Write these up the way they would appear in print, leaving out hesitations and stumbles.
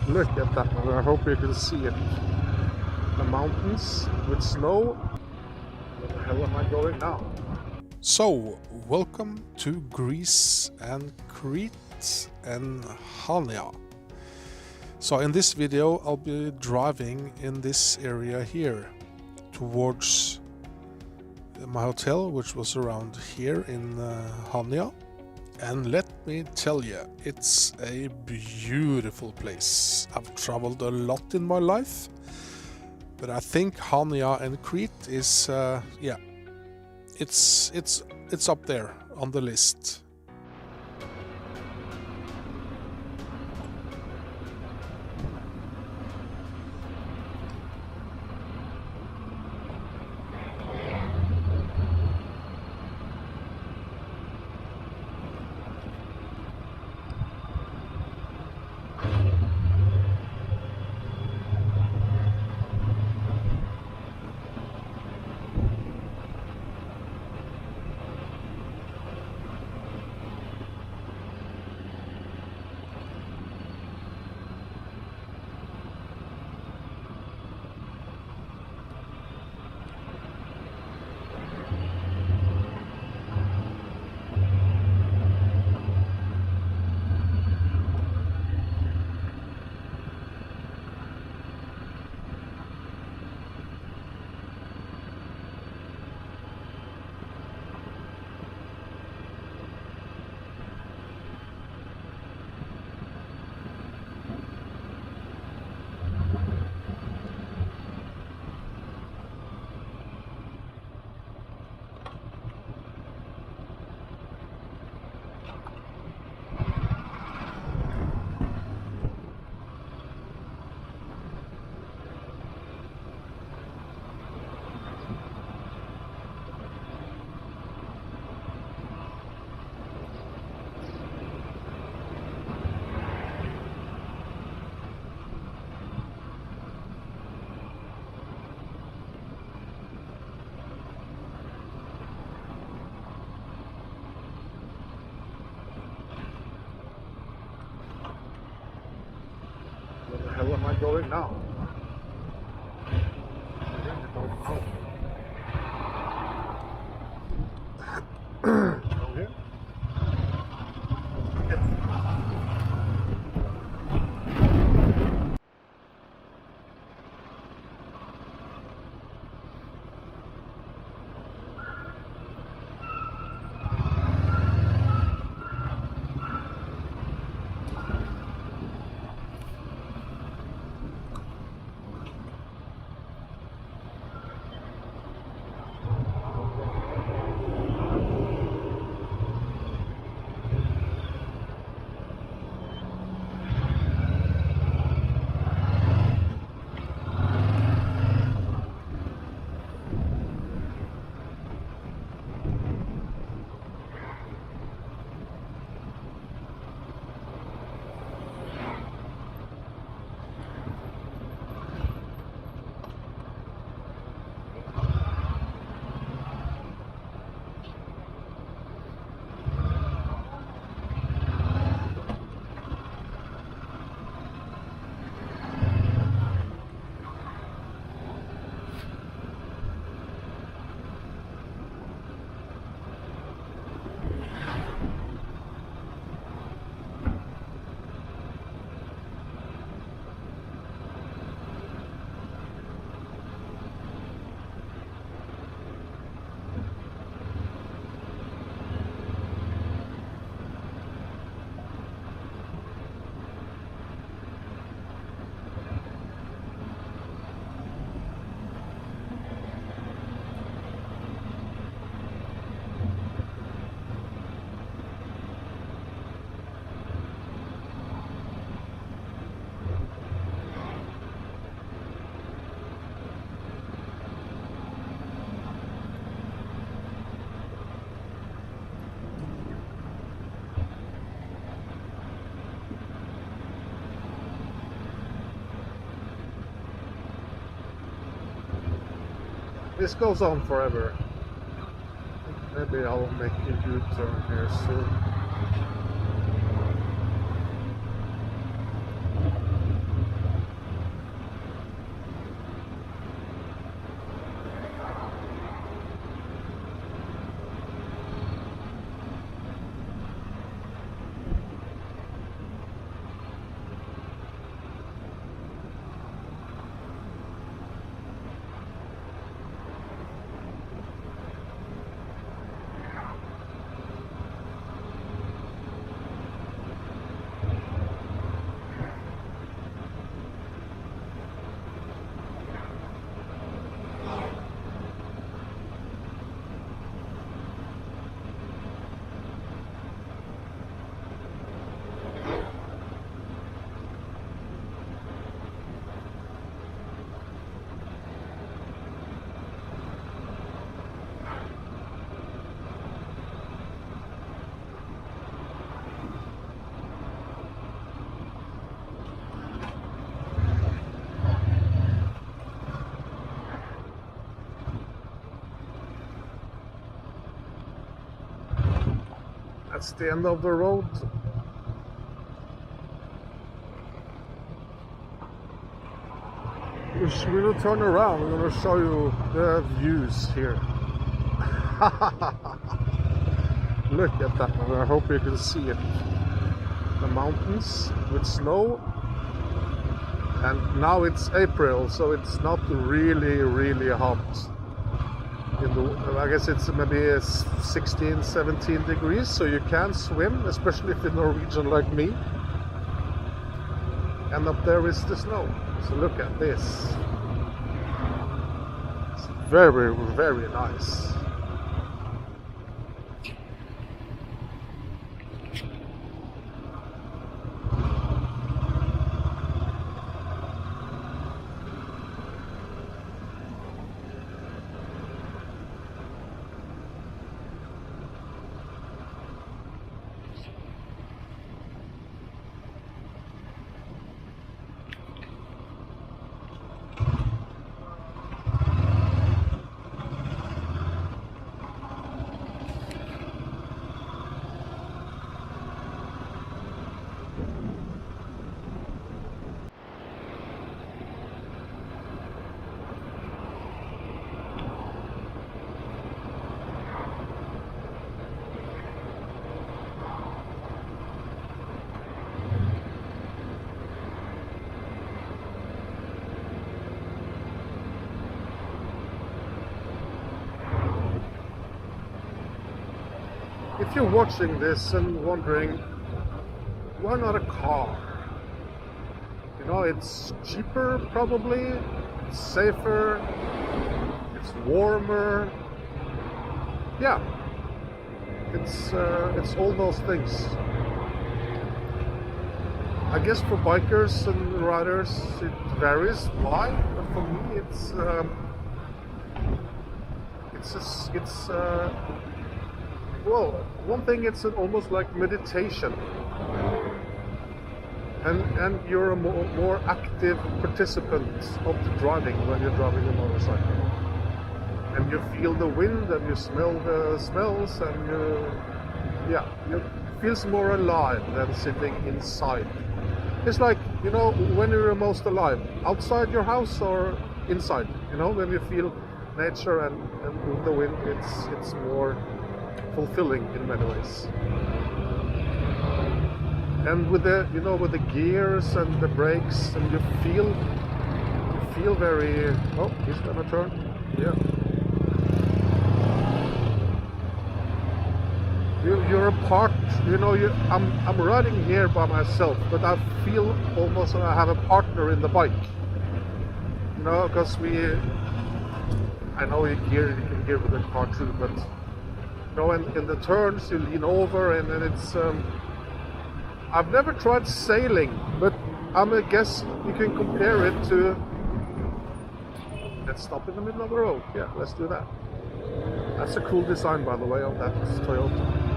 Look at that one. I hope you can see it. The mountains with snow. Where the hell am I going now? So, welcome to Greece and Crete and Chania. So in this video I'll be driving in this area here towards my hotel, which was around here in Chania. And let me tell you, it's a beautiful place. I've traveled a lot in my life, but I think Chania and Crete is, yeah, it's up there on the list. Where the hell am I going now? Okay. This goes on forever. Maybe I'll make a U-turn here soon. That's the end of the road. We will turn around. I'm going to show you the views here. Look at that. I hope you can see it. The mountains with snow. And now it's April, so it's not really hot. I guess it's maybe 16, 17 degrees, so you can swim, especially if you're Norwegian like me. And up there is the snow. So look at this. It's very nice. If you're watching this and wondering, why not a car? You know, it's cheaper probably, it's safer, it's warmer. Yeah, it's all those things. I guess for bikers and riders it varies why, but for me well, one thing, it's almost like meditation, and you're a more active participant of the driving when you're driving a motorcycle, and you feel the wind and you smell the smells, and you feels more alive than sitting inside. It's like, you know, when you're most alive, outside your house or inside, you know, when you feel nature and the wind, it's more fulfilling in many ways. And with the, you know, with the gears and the brakes, and you feel very, oh, he's gonna turn, yeah. You're a part, you know, I'm riding here by myself, but I feel almost like I have a partner in the bike. You know, because I know you can gear with the car too, but you know, in the turns you lean over, and then it's I've never tried sailing, but I guess you can compare it to, let's stop in the middle of the road. Yeah, let's do that. That's a cool design, by the way, of that Toyota.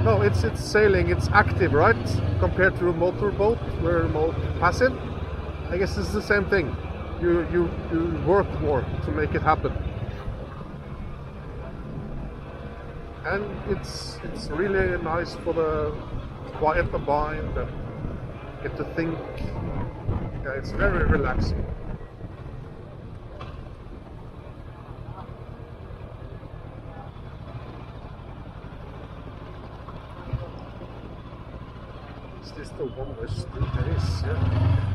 No, it's sailing, it's active, right? Compared to a motorboat, where more passive. I guess it's the same thing. You work more to make it happen. And it's really nice for the quiet the mind and get to think. Yeah, it's very relaxing. Is this the one where street is? Yeah.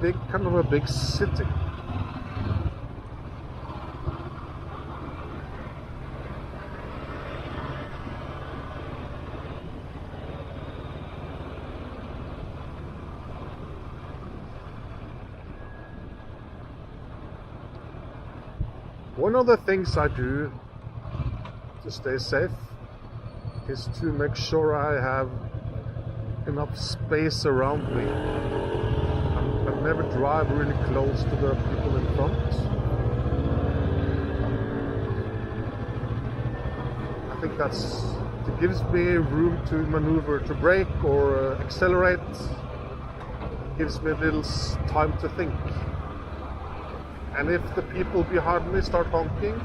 It's kind of a big city. One of the things I do to stay safe is to make sure I have enough space around me. I never drive really close to the people in front. think it gives me room to maneuver, to brake or accelerate. It gives me a little time to think. And if the people behind me start honking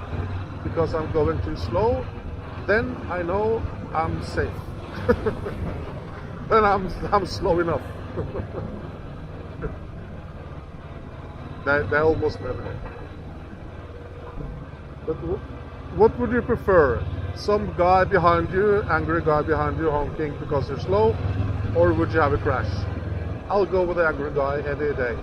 because I'm going too slow, then I know I'm safe. Then I'm slow enough. they almost never do. But what would you prefer? Some guy behind you, angry guy behind you honking because you're slow, or would you have a crash? I'll go with the angry guy any day.